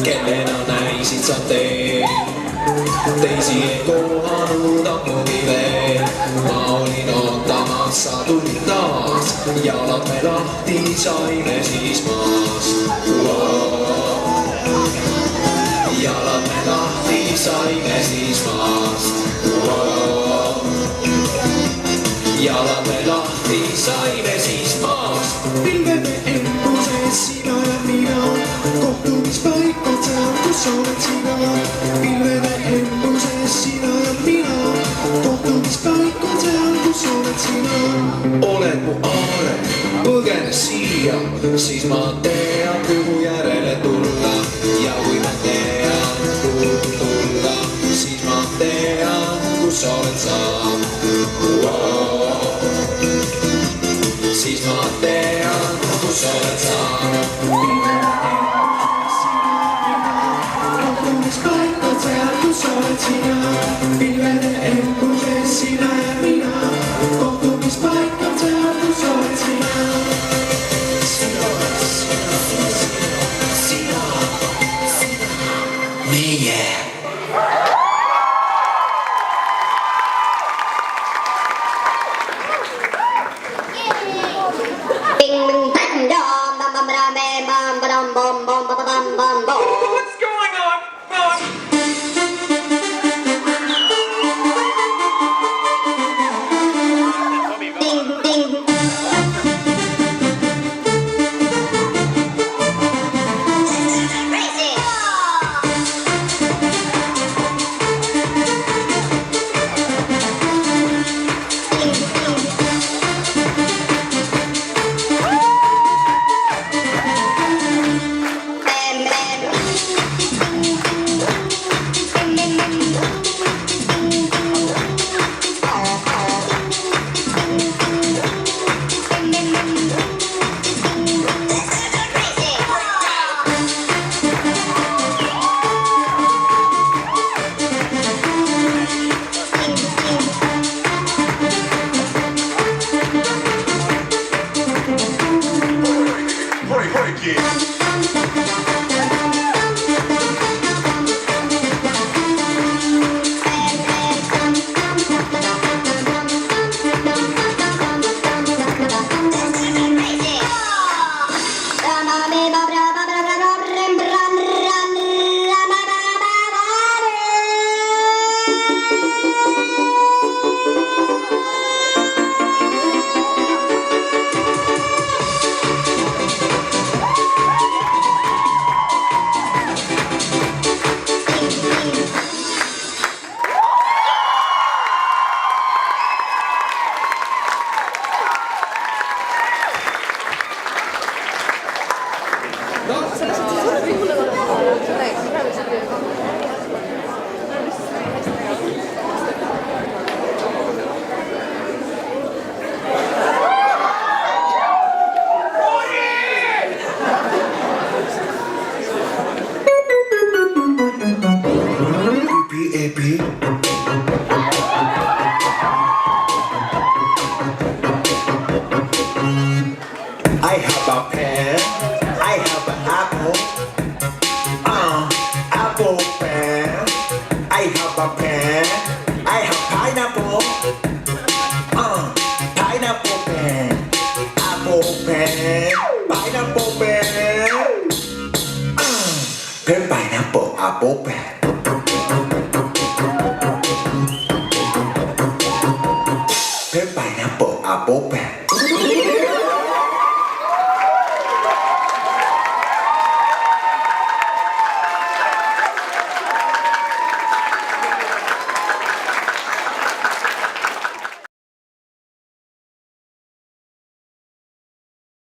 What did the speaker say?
Kellena näisid sa teed, teisi ei kohanud ammugi veel. Ma olin ootamas, sa tulid taas, jalad me lahti saime siis maast. Jalad me lahti saime siis maast. Jalad me lahti saime siis maast. Pilvede embuses sina ja mina, kohtumispaikad seal, kus oled sina. Pilvede embuses sina ja mina, kohtumispaikad seal, kus oled sina. Oled mu aare, põgene siia, siis ma tean, kuhu järele tulla. Ja kui ma tean, kuhu tulla, siis ma tean, kus oled sa. Siis ma tean, kus oled sa. Kohtumispaikad seal, kus oled sina. Pilvede embuses sina ja mina, kohtumispaikad seal, kus oled sina. Meie. What's going on? I have a pen, I have an apple, apple pen. I have a pen, I have pineapple, pineapple pen, apple pen, pineapple pen, pen pineapple apple pen. Pen pineapple apple pen.